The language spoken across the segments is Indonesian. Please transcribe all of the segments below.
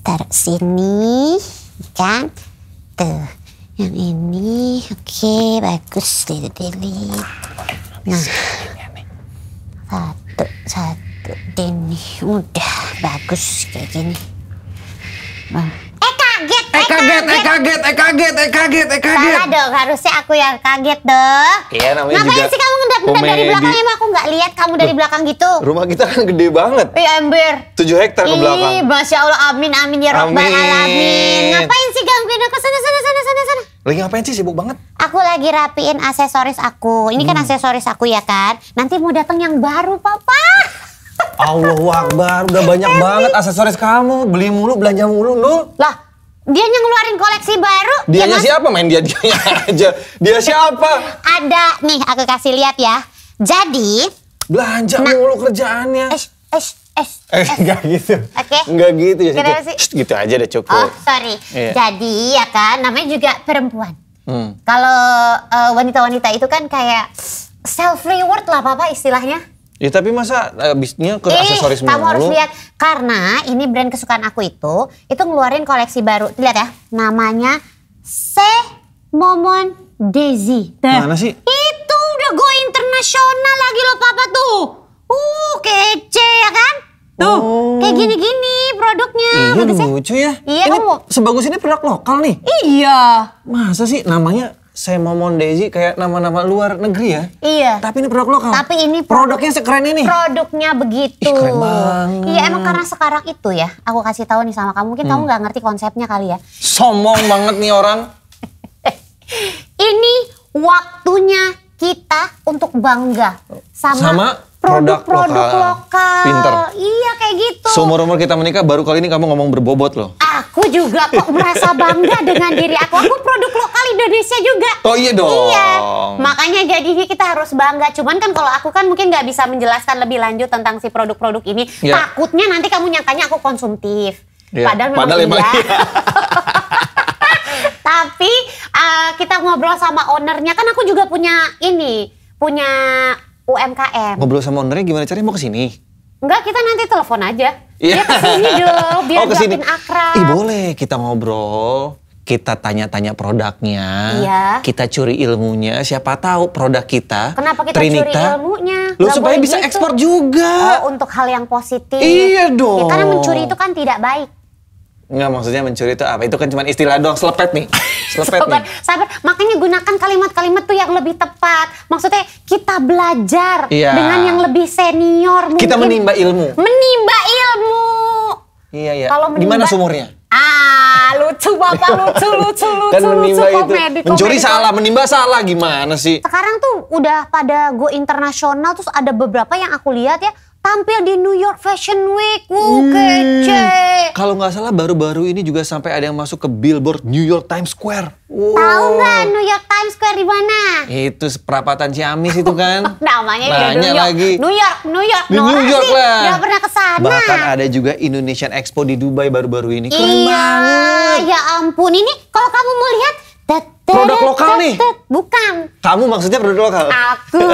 Taruh sini, kan? Tuh, yang ini, oke, bagus, delete. Nah, satu, ini, udah, bagus kayak gini. Kaget. Salah dong, harusnya aku yang kaget dong. Iya, namanya ngapain juga sih kamu ngedap-ngedap dari belakang? Emang aku nggak lihat kamu dari belakang gitu. Rumah kita kan gede banget. Ember. 7 hektar ke belakang. Ih, Masya Allah, amin ya Rabbal Alamin. Ngapain sih gangguin aku? Sana. Lagi ngapain sih, sibuk banget? Aku lagi rapiin aksesoris aku. Ini kan aksesoris aku ya kan. Nanti mau datang yang baru, Papa. Allahu Akbar, udah banyak banget aksesoris kamu. Beli mulu, belanja mulu, Nul. Lah, dia ngeluarin koleksi baru. Dianya siapa? Main dianya aja. Dia siapa? Ada nih, aku kasih lihat ya. Jadi belanja mulu kerjaannya. Enggak gitu. Oke. Enggak gitu ya. Kenapa sih? Gitu aja udah cukup. Oh, sorry. Iya. Jadi ya kan, namanya juga perempuan. Kalau wanita-wanita itu kan kayak self reward lah, Papa, istilahnya. Ya tapi masa bisnya ke aksesoris mulu? Kamu harus lihat, karena ini brand kesukaan aku itu ngeluarin koleksi baru. Lihat ya, namanya Momon Daisy. Mana sih? Itu udah go internasional lagi loh, Papa tuh. Kece ya kan? Tuh, kayak gini-gini produknya. Iya, lucu ya. Iya, ini kamu. sebagus ini produk lokal nih. Iya. Masa sih namanya Momon Daisy kayak nama-nama luar negeri ya? Iya. Tapi ini produk lokal. Tapi ini produknya sekeren ini. Produknya begitu. Ih, keren banget. Iya, emang karena sekarang itu ya, aku kasih tahu nih sama kamu, mungkin kamu nggak ngerti konsepnya kali ya. Sombong banget nih orang. Ini waktunya kita untuk bangga sama produk-produk lokal. Pinter. Iya, kayak gitu. Seumur-umur kita menikah baru kali ini kamu ngomong berbobot loh. Aku juga kok merasa bangga dengan diri aku. Aku produk lokal Indonesia juga. Oh iya dong. Iya. Makanya jadinya kita harus bangga. Cuman kan kalau aku kan mungkin nggak bisa menjelaskan lebih lanjut tentang si produk-produk ini. Ya. Takutnya nanti kamu nyangkanya aku konsumtif. Ya. Padahal memang iya. Tapi kita ngobrol sama ownernya. Kan aku juga punya UMKM. Ngobrol sama ownernya gimana caranya, mau kesini? Enggak, kita nanti telepon aja. Iya. Dia kesini dong, biar kesini. makin akrab. Boleh kita ngobrol. Kita tanya-tanya produknya. Iya. Kita curi ilmunya. Siapa tahu produk kita. Kenapa kita Trinita, curi ilmunya? Lu Nggak supaya boleh bisa gitu. ekspor juga. Oh, untuk hal yang positif. Iya dong. Ya, karena mencuri itu kan tidak baik. Enggak, maksudnya mencuri itu apa? Itu kan cuma istilah doang, selepet nih. Selepet nih. Sabar. Makanya gunakan kalimat-kalimat tuh yang lebih tepat. Maksudnya kita belajar dengan yang lebih senior. Mungkin. Kita menimba ilmu. Menimba ilmu. Iya. Kalau Di mana sumurnya? Lucu Bapak, lucu. Kan menimba itu. Komedi, mencuri salah, menimba salah, gimana sih? Sekarang tuh udah pada go internasional, terus ada beberapa yang aku lihat ya tampil di New York Fashion Week. Kece. Kalau nggak salah baru-baru ini juga sampai ada yang masuk ke Billboard New York Times Square. Tahu nggak New York Times Square di mana? Itu perapatan Ciamis itu kan. Namanya banyak New York. lagi. New York. Di New York sih lah. nggak pernah kesana. Bahkan ada juga Indonesian Expo di Dubai baru-baru ini. Keren banget. Ya ampun, ini kalau kamu mau lihat produk lokal nih. Bukan. Kamu maksudnya produk lokal? Aku.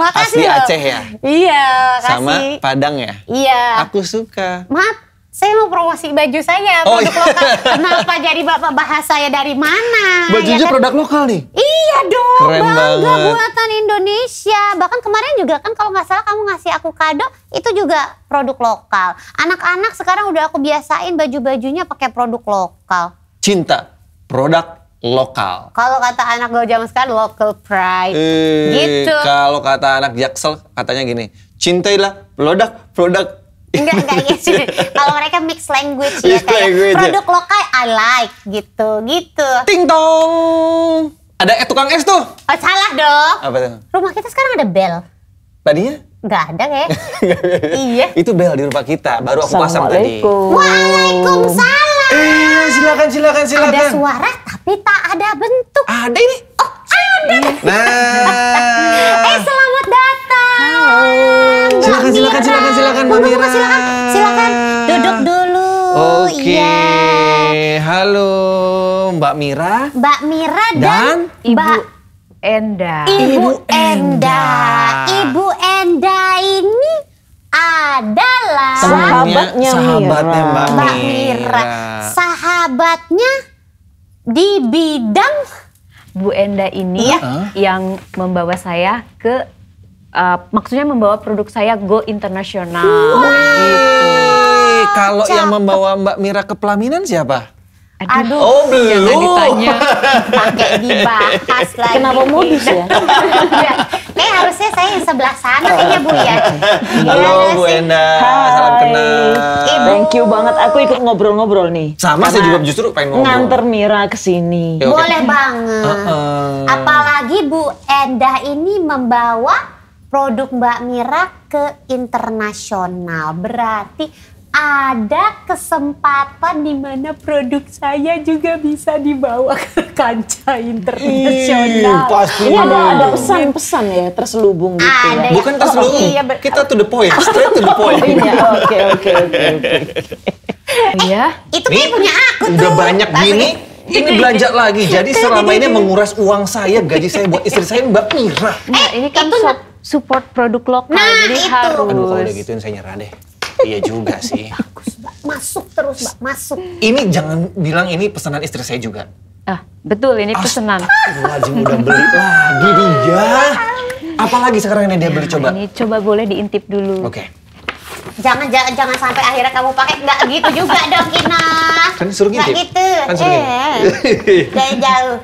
Makasih Asli loh. Aceh ya? Iya, kasih. Sama Padang ya? Iya. Aku suka. Maaf, saya mau promosi baju saya, produk lokal. Kenapa jadi Bapak bahas saya dari mana? Bajunya ya kan? produk lokal nih? Iya dong, Keren bangga banget. buatan Indonesia. Bahkan kemarin juga kan kalau nggak salah kamu ngasih aku kado, itu juga produk lokal. Anak-anak sekarang udah aku biasain baju-bajunya pakai produk lokal. Cinta produk lokal. Kalau kata anak gaul zaman sekarang, local pride. Gitu. Kalau kata anak Jaksel katanya gini, cintailah produk. Enggak gitu. Kalau mereka mix language ya, Mix kayak language ya. produk lokal I like gitu. Ting tong. Ada tukang es tuh. Oh, salah dong. Apa tuh? Rumah kita sekarang ada bel. Tadinya? Nggak ada kayak. Iya. Itu bel di rumah kita. Baru aku pasang tadi. Waalaikumsalam. Silakan. Ada suara tapi tak ada bentuk. Ada ini. Oh, ada. Nah. Selamat datang. Silakan Mbak Mira. Silakan. Duduk dulu. Oke. Iya. Halo Mbak Mira. Mbak Mira dan Ibu Enda. Ibu Enda ini adalah Sahabatnya Mbak Mbak Mira. Mira. Sahabatnya di bidang Bu Enda ini Iya. yang membawa saya ke maksudnya membawa produk saya go internasional. Kalau yang membawa Mbak Mira ke pelaminan siapa? aduh Oh, Jangan belum. ditanya. pakai dibahas lagi. Kenapa modus ya? Ya, kayak harusnya saya yang sebelah sana kayaknya Bu ya. Halo Gimana Bu sih? Enda, salam kenal. Ibu. Thank you banget, aku ikut ngobrol-ngobrol nih. Sama saya juga justru pengen ngobrol. Nganter Mira ke sini. Ya, oke. Boleh banget. Apalagi Bu Endah ini membawa produk Mbak Mira ke internasional. Berarti ada kesempatan di mana produk saya juga bisa dibawa ke kancah internasional. Pasti. Ini ada pesan-pesan ya terselubung gitu Ada ya. Bukan terselubung, iya, kita to the point, straight to the point. Oh iya, oke. Iya. Itu kayak punya aku tuh. Udah banyak gini, ini belanja lagi. Jadi selama ini menguras uang saya, gaji saya buat istri saya Mbak Mira. Nah, ini kan itu support produk lokal, Nah, jadi itu. harus. Aduh kalau udah gituin saya nyerah deh. Iya juga sih. Bagus, Mbak. Masuk terus, Mbak. Masuk. Ini jangan bilang ini pesanan istri saya juga. Betul, ini pesanan. Astagfirullahaladzim, udah beli lagi dia. Apalagi sekarang ini dia beli coba. Ini coba boleh diintip dulu. Oke. Jangan sampai akhirnya kamu pakai nggak gitu juga dong, Kina. Kan suruh Nggak ngintip. gitu. Kan suruh ngintip. Jauh-jauh.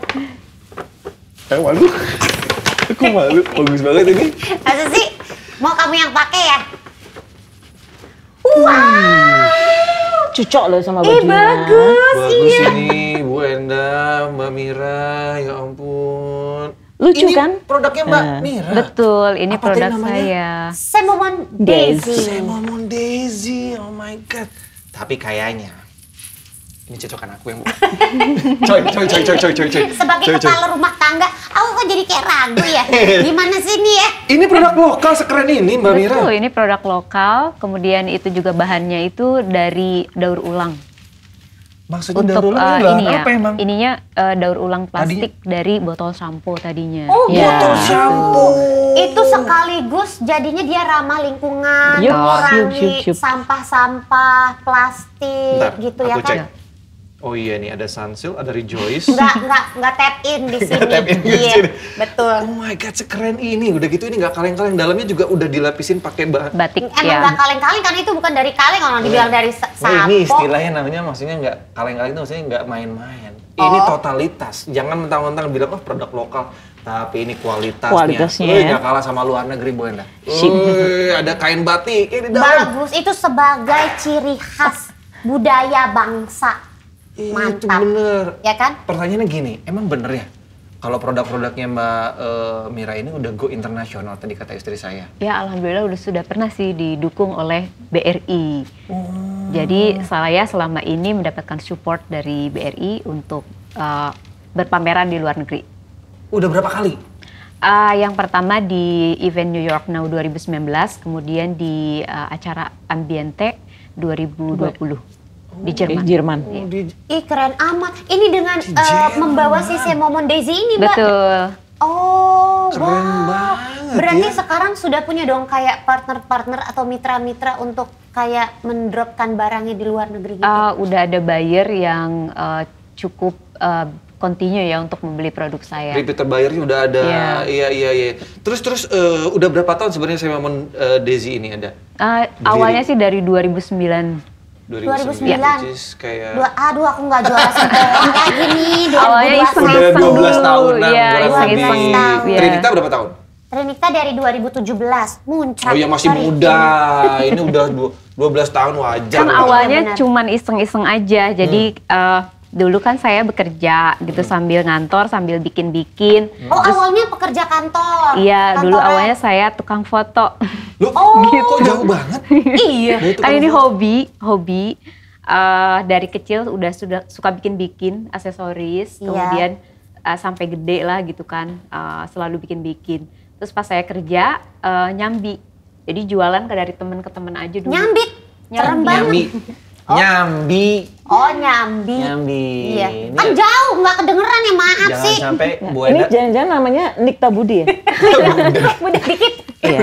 Malu. Aku malu. Bagus banget ini. Masa sih? Mau kamu yang pakai ya? Cocok loh sama bajunya. Bagus ini Bu Enda, Mbak Mira, ya ampun. Lucu Ini kan? produknya Mbak Mira. Betul, ini Apa tadi produk namanya? saya. Semomon Daisy. Semomon Daisy, oh my god. Tapi kayaknya ini cocokan aku yang bukan. coy. Sebagai kepala rumah tangga, aku kok jadi kayak ragu ya. Gimana sih ini ya? Ini produk lokal sekeren ini Mbak Mira. Betul, ini produk lokal. Kemudian itu juga bahannya itu dari daur ulang. Maksudnya daur ulang ini ini ya, apa emang? ininya daur ulang plastik dari botol sampo tadinya. Oh, Ya. Botol shampoo. Itu sekaligus jadinya dia ramah lingkungan, Yup, mengurangi yup. sampah-sampah plastik Bentar, gitu ya aku kan? cek. Oh iya nih ada Sunsilk, ada Rejoice. Nggak tap in di sini. Tap in di Iya, sini. betul. Oh my god, sekeren ini. Udah gitu ini nggak kaleng-kaleng. Dalamnya juga udah dilapisin pakai bahan. Batik Emang ya. nggak kaleng-kaleng karena itu bukan dari kaleng, orang dibilang dari Nah, sapo. ini istilahnya namanya maksudnya nggak kaleng-kaleng itu maksudnya nggak main-main. Ini totalitas. Jangan mentang-mentang bilang oh produk lokal. Tapi ini kualitasnya. Kualitasnya, Wih, ya. nggak kalah sama luar negeri Bu Enda. Sip. Wih, ada kain batik ini dalam. Bagus, itu sebagai ciri khas budaya bangsa. Itu Mantap. bener. Ya kan? Pertanyaannya gini, emang bener ya? Kalau produk-produknya Mbak Mira ini udah go internasional tadi kata istri saya. Ya alhamdulillah sudah pernah sih didukung oleh BRI. Jadi saya selama ini mendapatkan support dari BRI untuk berpameran di luar negeri. Udah berapa kali? Yang pertama di event New York Now 2019, kemudian di acara Ambiente 2020 di Jerman. Jerman. Oh, Ih keren amat. Ini dengan Jerman. membawa si Semomon Daisy ini, Mbak. Betul. Oh, Keren wow. banget Berarti ya. sekarang sudah punya dong kayak partner-partner atau mitra-mitra untuk kayak mendropkan barangnya di luar negeri gitu. Udah ada buyer yang cukup continue ya untuk membeli produk saya. Repeater bayarnya udah ada. Iya. Terus udah berapa tahun sebenarnya saya Semomon Daisy ini ada? Awalnya sih dari 2009. 2009. which is kayak Aduh, aku nggak juara sempoan lagi nih. 2012. Awalnya iseng-iseng udah 12 dulu. tahunan Iya, kurang iseng-iseng. lebih. Iya. Trinita berapa tahun? Trinita dari 2017. Muncrat. Oh ya masih Sorry. muda. Ini udah 12 tahun wajar. Kan lah. awalnya Benar. cuman iseng-iseng aja. Jadi dulu kan saya bekerja gitu sambil ngantor, sambil bikin-bikin. Oh, awalnya pekerja kantor. Iya, dulu Kantoran. awalnya saya tukang foto. Loh, kok jauh banget? Iya. Nah, itu Kan ini foto. hobi. Dari kecil sudah suka bikin-bikin aksesoris, Iya. kemudian sampai gede lah gitu kan, selalu bikin-bikin. Terus pas saya kerja nyambi, jadi jualan dari teman ke teman aja dulu. Nyambit. Serem banget. Nyambi. Nyambi. Oh, nyambi. Nyambi. Iya. Ini Kan jauh, nggak kedengeran ya, maaf jangan sih. sampai Bu Ini Enda jangan-jangan namanya Nikta Budi ya? Mudah dikit. Iya.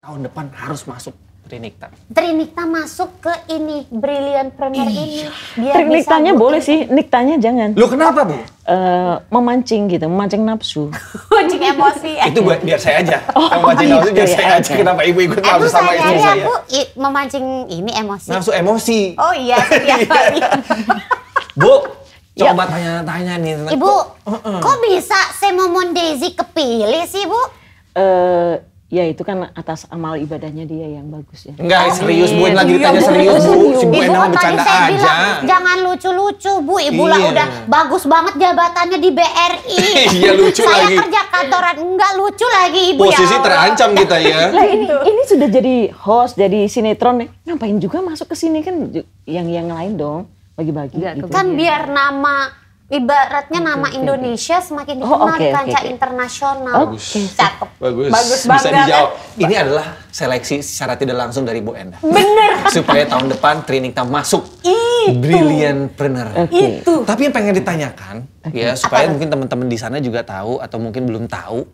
tahun depan harus masuk Trinikta masuk ke ini Brilliantpreneur ini biar Trinikta-nya bisa boleh sih, Niktanya jangan. Lo kenapa, Bu? Memancing gitu, memancing nafsu. kucing emosi ya. Itu biar saya aja. Memancing nafsu biar gitu saya ya, aja. oke. Kenapa ibu ikut nafsu sama istri Sehari-hari saya? aku memancing ini emosi. Nafsu emosi. Oh iya, setiap hari. Bu, Ya. coba tanya-tanya nih. tentang- Ibu, kok bisa Semomon Daisy kepilih sih, Bu? Ya itu kan atas amal ibadahnya dia yang bagus ya. Enggak, serius Bu, ini lagi ditanya Iya, serius Bu. Si Bu Ibu Endang kan tadi bercanda saya aja. bilang, jangan lucu-lucu, Bu. Ibu lah Iya. udah bagus banget jabatannya di BRI. Iya, lucu Saya lagi. kerja kantoran, enggak lucu lagi, Ibu. Posisi ya Allah. terancam kita ya. Lah ini sudah jadi host, jadi sinetron, ngapain juga masuk ke sini kan yang lain dong, bagi-bagi Enggak, gitu. Kan biar nama, ibaratnya nama Indonesia semakin dikenal di kancah internasional. Oke. Cakep. Bagus. Bagus Bisa banget. dijawab. Ini adalah seleksi secara tidak langsung dari Bu Endang. Bener. Supaya tahun depan Trinikta masuk Brilliantpreneur. Oke. Itu. Tapi yang pengen ditanyakan ya supaya mungkin teman-teman di sana juga tahu atau mungkin belum tahu.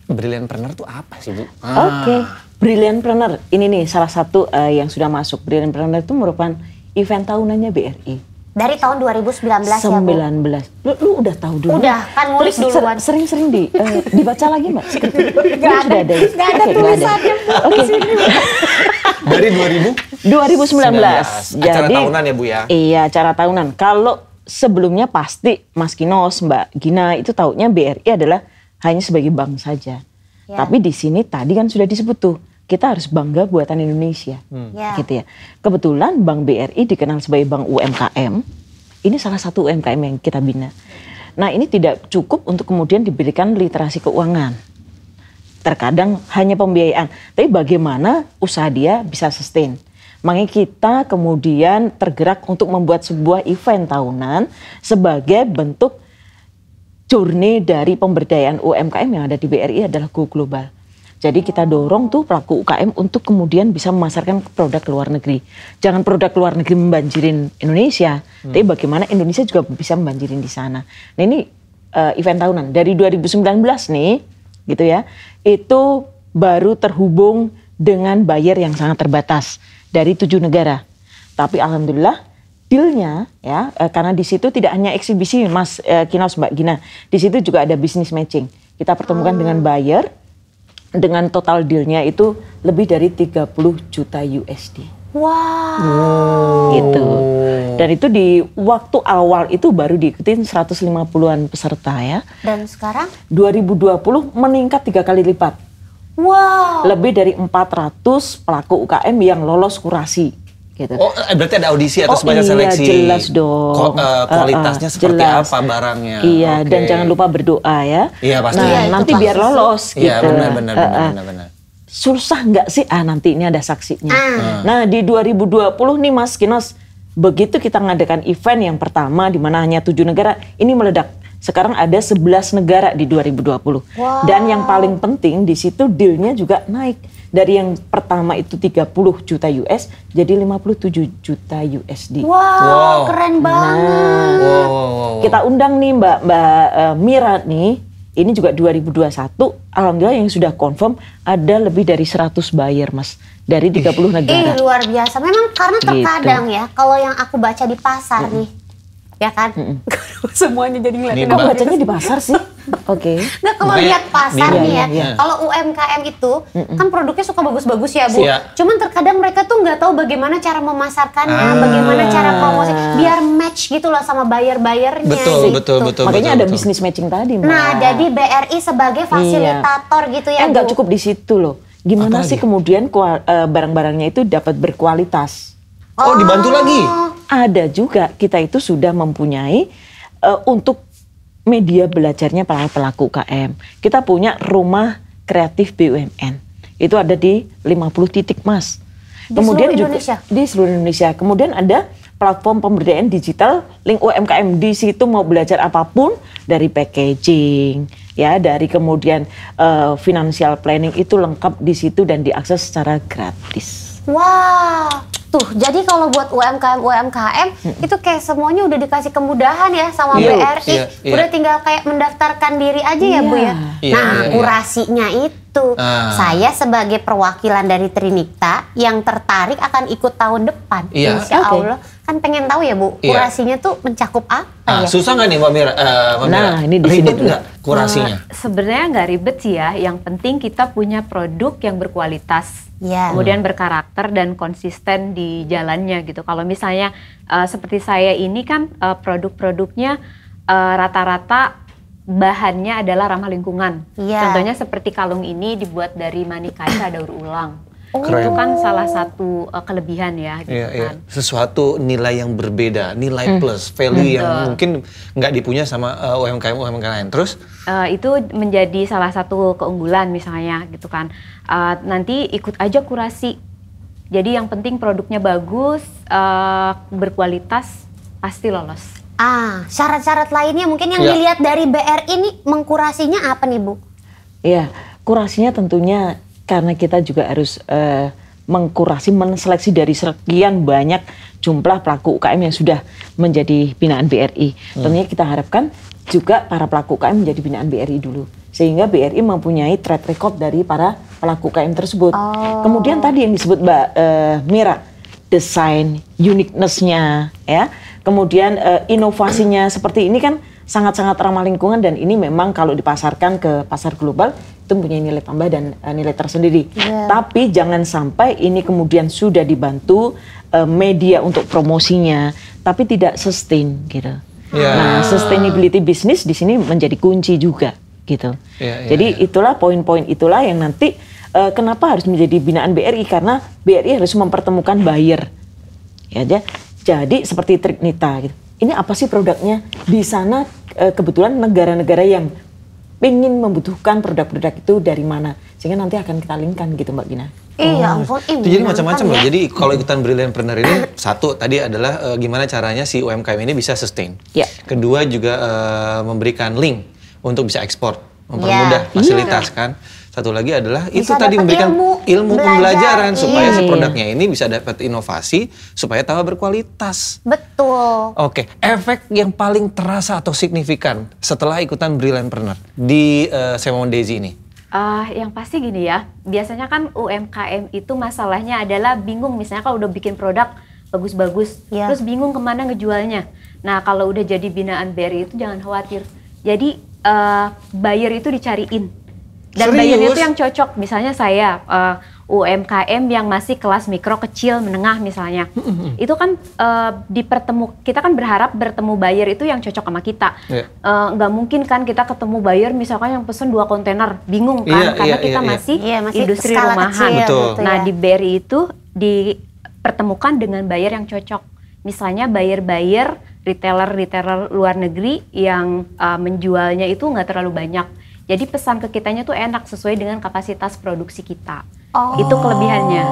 Brilliantpreneur itu apa sih, Bu? Oke, Brilliantpreneur ini nih salah satu yang sudah masuk. Brilliantpreneur itu merupakan event tahunannya BRI. Dari tahun 2019 ya, Bu? 19. Lu udah tahu dulu? Udah, kan ngulik Terus duluan. Sering-sering dibaca lagi Mbak? Nggak ada. Sudah ya? Nggak ada Oke, nggak tulisannya, Bu, Oke. Dari 2000? 2019. Acara tahunan ya, Bu ya? Iya, acara tahunan. Kalau sebelumnya pasti Mas Kinos, Mbak Gina itu taunya BRI adalah hanya sebagai bank saja. Ya. Tapi di sini tadi kan sudah disebut tuh, kita harus bangga buatan Indonesia. Ya. Gitu ya. Kebetulan Bank BRI dikenal sebagai bank UMKM. Ini salah satu UMKM yang kita bina. Nah, ini tidak cukup untuk kemudian diberikan literasi keuangan. Terkadang hanya pembiayaan, tapi bagaimana usaha dia bisa sustain. Makanya kita kemudian tergerak untuk membuat sebuah event tahunan sebagai bentuk journey dari pemberdayaan UMKM yang ada di BRI adalah Go Global. Jadi kita dorong tuh pelaku UKM untuk kemudian bisa memasarkan produk ke luar negeri. Jangan produk luar negeri membanjirin Indonesia, tapi bagaimana Indonesia juga bisa membanjirin di sana. Nah ini event tahunan dari 2019 nih, gitu ya. Itu baru terhubung dengan buyer yang sangat terbatas dari 7 negara. Tapi alhamdulillah dealnya ya, karena di situ tidak hanya eksibisi Mas Kinos, Mbak Gina, di situ juga ada business matching. Kita pertemukan dengan buyer. Dengan total dealnya itu lebih dari 30 juta USD. Wow. Gitu. Dan itu di waktu awal itu baru diikutin 150-an peserta ya. Dan sekarang? 2020 meningkat 3 kali lipat. Wow. Lebih dari 400 pelaku UKM yang lolos kurasi. Gitu. Oh, berarti ada audisi atau sebanyak iya, seleksi? jelas dong. Kualitasnya seperti jelas. apa barangnya? Iya, Oke. dan jangan lupa berdoa ya. Iya, pasti. Nah, Iya, itu nanti pasti biar sih. lolos gitu. Iya, benar. Susah nggak sih? Nanti ini ada saksinya. Nah, di 2020 nih Mas Kinos, begitu kita ngadakan event yang pertama di mana hanya 7 negara, ini meledak. Sekarang ada 11 negara di 2020. Wow. Dan yang paling penting di situ dealnya juga naik. Dari yang pertama itu 30 juta US jadi 57 juta USD. Wow, keren banget. Wow. Kita undang nih Mbak Mira nih. Ini juga 2021, alhamdulillah yang sudah confirm ada lebih dari 100 buyer Mas. Dari 30 negara. Luar biasa. Memang karena terkadang ya, kalau yang aku baca di pasar nih, ya kan? Semuanya jadi ngeliatin Ini Kok Mbak. bacanya di pasar sih? Oke. Nggak, kalau Makanya lihat pasar nih, nih ya, iya. kalau UMKM itu kan produknya suka bagus-bagus ya Bu. Iya. Cuman terkadang mereka tuh nggak tahu bagaimana cara memasarkannya, bagaimana cara promosi, biar match gitu loh sama buyer-buyernya. Betul. gitu. Makanya ada business matching tadi Mbak. Nah, jadi BRI sebagai fasilitator gitu ya nggak Bu. cukup di situ loh. Gimana Apa sih lagi? kemudian barang-barangnya itu dapat berkualitas? Oh, dibantu lagi? Ada juga kita itu sudah mempunyai untuk media belajarnya para pelaku UKM. Kita punya rumah kreatif BUMN. Itu ada di 50 titik Mas. Di seluruh Indonesia? Di seluruh Indonesia. Kemudian ada platform pemberdayaan digital link UMKM. Di situ mau belajar apapun dari packaging, ya, dari kemudian financial planning itu lengkap di situ dan diakses secara gratis. Wah, tuh jadi kalau buat UMKM itu kayak semuanya udah dikasih kemudahan ya sama Iya, BRI. iya. Udah tinggal kayak mendaftarkan diri aja ya Bu ya. Iya, Nah, iya. kurasinya itu itu. Saya sebagai perwakilan dari Trinikta yang tertarik akan ikut tahun depan. Iya. Insya Allah. Kan pengen tahu ya Bu, kurasinya tuh mencakup apa ya? Susah nggak nih Mbak Mira? Nah, ini di sini ribet nggak kurasinya? Sebenarnya nggak ribet sih ya. Yang penting kita punya produk yang berkualitas, kemudian berkarakter dan konsisten di jalannya gitu. Kalau misalnya seperti saya ini kan produk-produknya rata-rata bahannya adalah ramah lingkungan. Contohnya seperti kalung ini dibuat dari money kaca daur ulang. Keren. Itu kan salah satu kelebihan ya. Gitu kan. Sesuatu nilai yang berbeda, nilai plus, value yang mungkin nggak dipunya sama UMKM lain. Terus? Itu menjadi salah satu keunggulan misalnya gitu kan. Nanti ikut aja kurasi. Jadi yang penting produknya bagus, berkualitas, pasti lolos. Syarat-syarat lainnya mungkin yang dilihat dari BRI ini mengkurasinya apa nih Bu? Iya, kurasinya tentunya karena kita juga harus mengkurasi, menseleksi dari sekian banyak jumlah pelaku UKM yang sudah menjadi binaan BRI. Tentunya kita harapkan juga para pelaku UKM menjadi binaan BRI dulu. Sehingga BRI mempunyai track record dari para pelaku UKM tersebut. Kemudian tadi yang disebut Mbak Mira, desain, uniqueness-nya, ya. Kemudian inovasinya seperti ini kan sangat-sangat ramah lingkungan dan ini memang kalau dipasarkan ke pasar global itu mempunyai nilai tambah dan nilai tersendiri. Tapi jangan sampai ini kemudian sudah dibantu media untuk promosinya, tapi tidak sustain gitu. Nah, sustainability bisnis di sini menjadi kunci juga gitu. Jadi itulah poin-poin itulah yang nanti kenapa harus menjadi binaan BRI, karena BRI harus mempertemukan buyer. Ya, jadi seperti Trinikta gitu. Ini apa sih produknya? Di sana kebetulan negara-negara yang ingin membutuhkan produk-produk itu dari mana? Sehingga nanti akan kita linkkan gitu Mbak Gina. Iya ampun. Jadi macam-macam loh. Jadi kalau ikutan Brilliantpreneur ini satu tadi adalah gimana caranya si UMKM ini bisa sustain. Kedua juga memberikan link untuk bisa ekspor, mempermudah fasilitas kan. Satu lagi adalah bisa itu tadi memberikan ilmu pembelajaran supaya si produknya ini bisa dapat inovasi supaya tambah berkualitas. Betul. Oke, efek yang paling terasa atau signifikan setelah ikutan Brilliantpreneur di Semon Daisy ini? Yang pasti gini ya, biasanya kan UMKM itu masalahnya adalah bingung, misalnya kalau udah bikin produk bagus-bagus, terus bingung kemana ngejualnya. Nah kalau udah jadi binaan BRI itu jangan khawatir, jadi buyer itu dicariin. Dan bayarnya itu yang cocok, misalnya saya UMKM yang masih kelas mikro kecil menengah misalnya, itu kan kita kan berharap bertemu buyer itu yang cocok sama kita. Nggak mungkin kan kita ketemu buyer misalkan yang pesen 2 kontainer, bingung kan, karena kita masih industri rumahan. Nah di BRI itu dipertemukan dengan buyer yang cocok. Misalnya buyer-buyer retailer luar negeri yang menjualnya itu nggak terlalu banyak. Jadi pesan ke kitanya tuh enak sesuai dengan kapasitas produksi kita. Itu kelebihannya.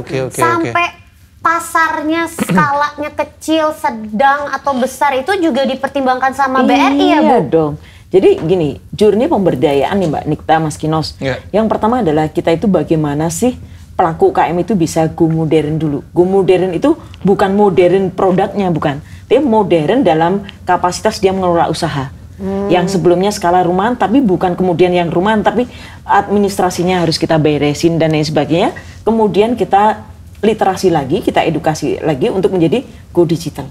Oke. Sampai pasarnya skalanya kecil, sedang atau besar itu juga dipertimbangkan sama BRI ya Bu? Iya dong. Jadi gini, journey pemberdayaan nih Mbak Nikta, Mas Kinos. Yang pertama adalah kita itu bagaimana sih pelaku UKM itu bisa go modern dulu. Go modern itu bukan modern produknya, bukan. Tapi modern dalam kapasitas dia mengelola usaha. Yang sebelumnya skala rumahan, tapi bukan kemudian yang rumahan, tapi administrasinya harus kita beresin dan lain sebagainya. Kemudian kita literasi lagi, kita edukasi lagi untuk menjadi go digital.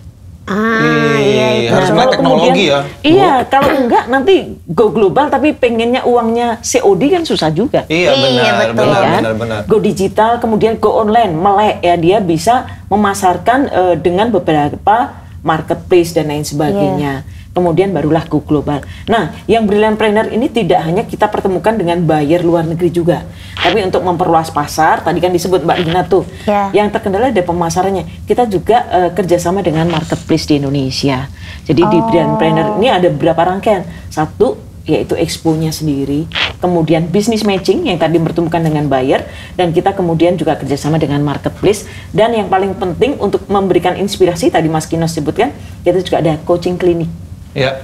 Iya. Harus melek teknologi ya. Iya, kalau enggak nanti go global tapi pengennya uangnya COD kan susah juga. Iya benar. Go digital, kemudian go online, melek ya, dia bisa memasarkan dengan beberapa marketplace dan lain sebagainya. Kemudian barulah go global. Nah, yang Brilliantpreneur ini tidak hanya kita pertemukan dengan buyer luar negeri juga, tapi untuk memperluas pasar, tadi kan disebut Mbak Gina tuh, yang terkendala ada pemasarannya. Kita juga kerjasama dengan marketplace di Indonesia. Jadi di Brilliantpreneur ini ada beberapa rangkaian. Satu, yaitu expo-nya sendiri, kemudian business matching yang tadi bertemukan dengan buyer, dan kita kemudian juga kerjasama dengan marketplace, dan yang paling penting untuk memberikan inspirasi, tadi Mas Kinos sebutkan, kita juga ada coaching klinik.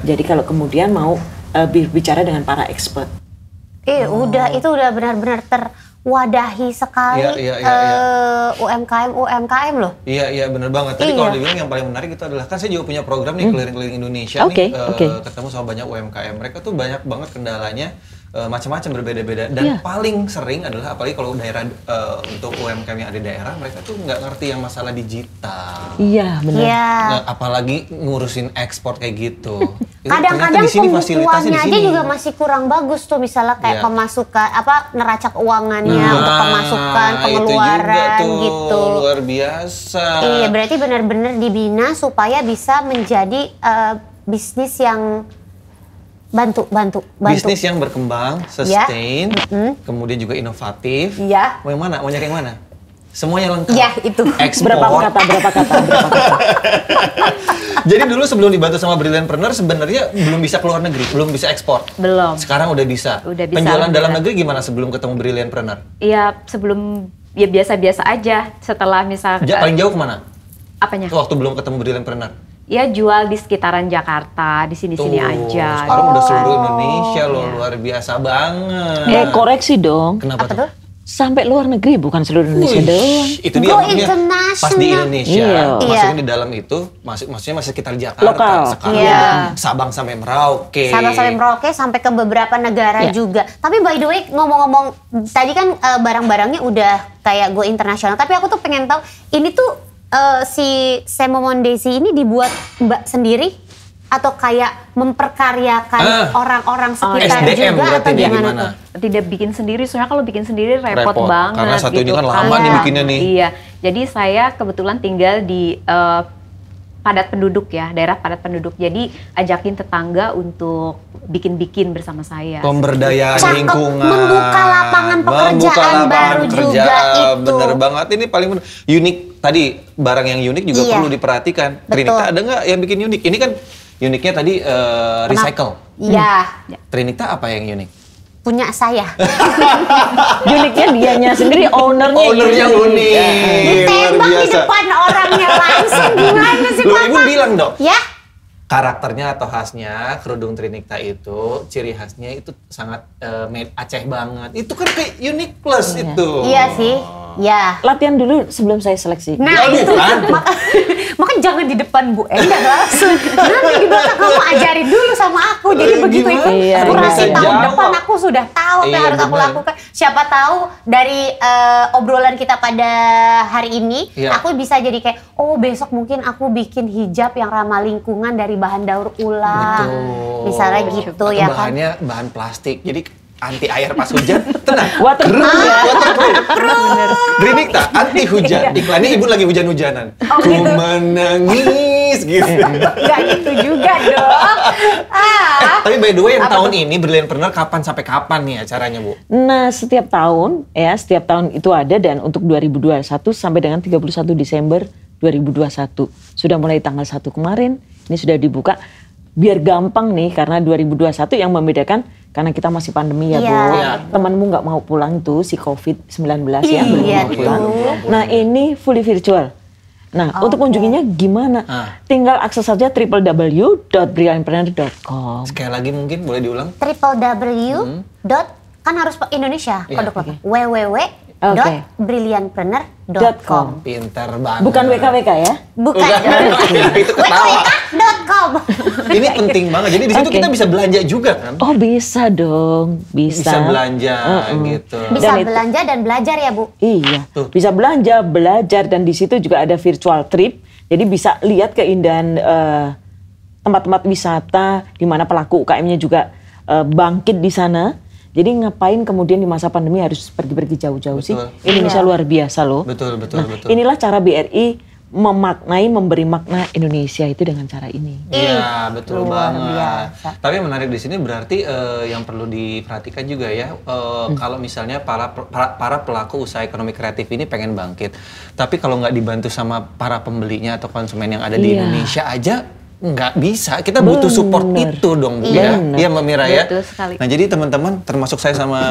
Jadi kalau kemudian mau berbicara dengan para expert. Itu udah benar-benar terwadahi sekali UMKM loh. Iya benar banget. Tadi kalau dibilang yang paling menarik itu adalah kan saya juga punya program nih keliling-keliling Indonesia nih, ketemu sama banyak UMKM. Mereka tuh banyak banget kendalanya macam-macam berbeda-beda dan paling sering adalah apalagi kalau daerah untuk UMKM yang ada di daerah mereka tuh nggak ngerti yang masalah digital. Iya benar. Nah, apalagi ngurusin ekspor kayak gitu. Kadang-kadang pembukuannya aja juga masih kurang bagus tuh, misalnya kayak pemasukan neraca keuangannya untuk pemasukan, pengeluaran gitu. Luar biasa. Iya, berarti benar-benar dibina supaya bisa menjadi bisnis yang bantu. Bisnis yang berkembang, sustain, kemudian juga inovatif. Iya. Mau yang mana? Mau nyari yang mana? Semuanya lengkap. Iya, itu. Ekspor. Berapa kata. Jadi dulu sebelum dibantu sama Brilliantpreneur sebenarnya belum bisa keluar negeri, belum bisa ekspor. Belum. Sekarang udah bisa. Penjualan dalam negeri gimana sebelum ketemu Brilliantpreneur? Iya, sebelum ya biasa-biasa aja. Setelah misalkan paling jauh kemana? Apanya? Waktu belum ketemu Brilliantpreneur. Ya jual di sekitaran Jakarta, di sini-sini aja. Sekarang udah seluruh Indonesia loh, luar biasa banget. Koreksi dong. Kenapa tuh? Sampai luar negeri, bukan seluruh Indonesia doang. Itu dia maksudnya pas di Indonesia, maksudnya di dalam itu, maksudnya masih sekitar Jakarta. Lokal. Sekarang Sabang sampai Merauke. Sampai ke beberapa negara juga. Tapi by the way, ngomong-ngomong, tadi kan barang-barangnya udah kayak go internasional. Tapi aku tuh pengen tahu, ini tuh si Semo Mondesi ini dibuat Mbak sendiri? Atau kayak memperkaryakan orang-orang sekitar SDM juga atau gimana tuh? Tidak bikin sendiri, soalnya kalau bikin sendiri repot banget. Karena satu gitu. ini kan lama nih bikinnya nih. Iya, jadi saya kebetulan tinggal di padat penduduk ya, daerah padat penduduk. Jadi ajakin tetangga untuk bikin-bikin bersama saya. Pemberdayaan lingkungan. Membuka lapangan pekerjaan baru juga itu. Bener banget, ini paling unik. Tadi barang yang unik juga perlu diperhatikan. Trinita ada nggak yang bikin unik? Ini kan uniknya tadi recycle. Iya. Trinita apa yang unik? Punya saya. Uniknya dianya sendiri, ownernya unik. Ditembak di depan orangnya langsung, gimana sih Loh, Ibu bilang dong. Ya. Karakternya atau khasnya kerudung Trinita itu, ciri khasnya itu sangat made Aceh banget. Itu kan kayak unique plus itu. Iya sih. Ya. Latihan dulu sebelum saya seleksi. Nah itu makanya jangan di depan Bu Endah langsung. Nanti di belakang kamu ajarin dulu sama aku. Jadi begitu itu kurasi tahun depan aku sudah tahu apa yang harus aku lakukan. Siapa tahu dari obrolan kita pada hari ini, aku bisa jadi kayak, oh besok mungkin aku bikin hijab yang ramah lingkungan dari bahan daur ulang. Betul. Misalnya gitu ya kan. Bahannya bahan plastik. Jadi anti air pas hujan, tenang. Waterproof ya. Trinita, anti hujan. Iklannya Ibu lagi hujan-hujanan. Ku menangis gitu. Gak gitu juga dong. Tapi by the way yang tahun ini Brilliantpreneur kapan sampai kapan nih acaranya Bu? Nah setiap tahun itu ada, dan untuk 2021 sampai dengan 31 Desember 2021. Sudah mulai tanggal 1 kemarin, ini sudah dibuka. Biar gampang nih, karena 2021 yang membedakan karena kita masih pandemi ya Bu. Temanmu nggak mau pulang tuh si COVID-19 ya, belum mau pulang. Nah ini fully virtual. Nah untuk kunjunginya gimana? Tinggal akses saja www.brilliantpreneur.com. Sekali lagi mungkin boleh diulang? kan harus Indonesia kodok www.brilliantpreneur.com. Pinter banget. Bukan WKWK ya? Bukan. Itu ketawa. WKWK.com. Ini penting banget. Jadi di situ kita bisa belanja juga kan? Oh bisa dong, bisa. Bisa belanja gitu. Bisa belanja dan belajar ya Bu? Iya, bisa belanja, belajar, dan di situ juga ada virtual trip. Jadi bisa lihat keindahan tempat-tempat wisata di mana pelaku UKM-nya juga bangkit di sana. Jadi ngapain kemudian di masa pandemi harus pergi-pergi jauh-jauh sih? Indonesia luar biasa loh. Betul. Inilah cara BRI memberi makna Indonesia itu dengan cara ini. Iya, betul banget. Tapi yang menarik di sini berarti yang perlu diperhatikan juga ya, kalau misalnya para pelaku usaha ekonomi kreatif ini pengen bangkit, tapi kalau nggak dibantu sama para pembelinya atau konsumen yang ada di Indonesia aja, nggak bisa. Kita butuh support itu dong Bu ya. Iya Mbak Mira ya. Betul sekali. Nah jadi teman-teman termasuk saya sama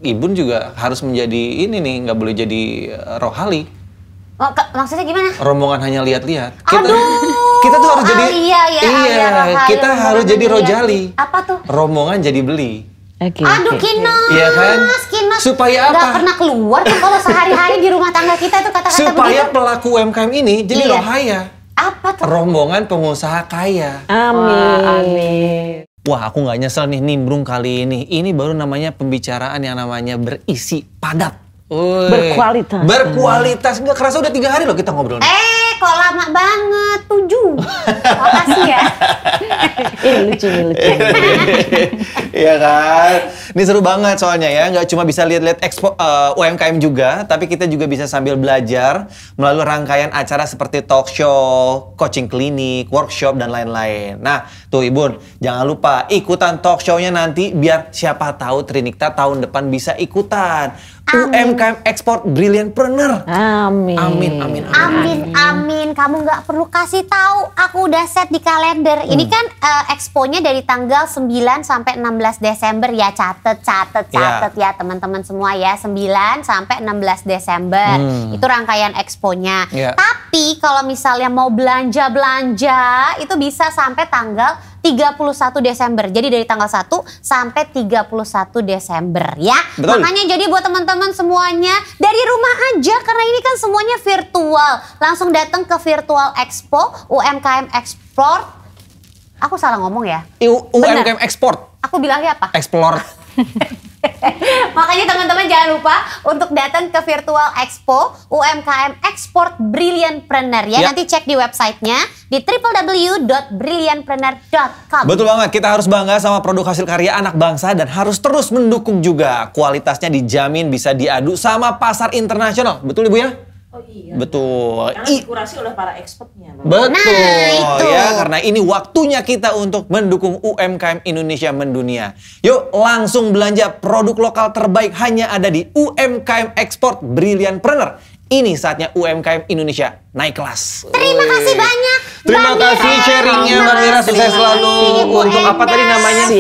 Ibun juga harus menjadi ini nih, nggak boleh jadi rohali. Maksudnya gimana? Rombongan hanya lihat-lihat. Kita tuh harus jadi kita harus jadi rojali. Apa tuh? Rombongan jadi beli. Aduh Kinos. Iya kan? Supaya apa? Gak pernah keluar tuh kalau sehari-hari di rumah tangga kita tuh kata-kata supaya begitu. pelaku UMKM ini jadi rohaya. Apa tuh? Rombongan pengusaha kaya. Amin. wah aku nggak nyesel nih nimbrung kali ini. Ini baru namanya pembicaraan yang namanya berisi padat. Berkualitas. Berkualitas. Nggak kerasa udah 3 hari loh kita ngobrol. Kok lama banget, 7. Makasih ya. Ini lucu. Iya kan? Ini seru banget soalnya ya. Nggak cuma bisa lihat-lihat UMKM juga, tapi kita juga bisa sambil belajar melalui rangkaian acara seperti talk show, coaching klinik, workshop, dan lain-lain. Nah, tuh Ibu, jangan lupa ikutan talk show-nya nanti biar siapa tahu Trinikta tahun depan bisa ikutan. UMKM Export Brilliantpreneur. Amin. Kamu nggak perlu kasih tahu. Aku udah set di kalender. Ini kan expo-nya dari tanggal 9 sampai 16 Desember ya. Catet ya teman-teman semua ya. 9 sampai 16 Desember. Itu rangkaian expo-nya. Tapi kalau misalnya mau belanja itu bisa sampai tanggal 31 Desember. Jadi dari tanggal 1 sampai 31 Desember ya. Betul. Makanya jadi buat teman-teman semuanya dari rumah aja karena ini kan semuanya virtual. Langsung datang ke Virtual Expo UMKM Export. Aku salah ngomong ya? UMKM Export. Aku bilangnya apa? Explore. Makanya teman-teman jangan lupa untuk datang ke Virtual Expo UMKM Export Brilliantpreneur ya. Nanti cek di websitenya di www.brilliantpreneur.com. Betul banget, kita harus bangga sama produk hasil karya anak bangsa dan harus terus mendukung juga. Kualitasnya dijamin bisa diadu sama pasar internasional. Betul Ibu ya? Oh iya. Betul. Karena dikurasi oleh para expertnya. Betul. Ya, karena ini waktunya kita untuk mendukung UMKM Indonesia mendunia. Yuk langsung belanja produk lokal terbaik hanya ada di UMKM Export Brilliantpreneur. Ini saatnya UMKM Indonesia naik kelas. Terima kasih banyak. Terima kasih sharingnya Mbak Mira, sukses selalu. Untuk apa tadi namanya?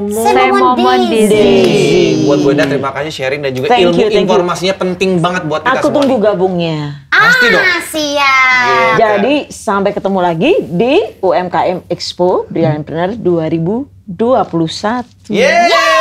Semomon Dizzy. Buat Bu Enda terima kasih sharing dan juga informasinya penting banget buat kita semua. Aku tunggu gabungnya. Pasti dong. Siap. Jadi sampai ketemu lagi di UMKM Expo Brilliantpreneur 2021. Yeay.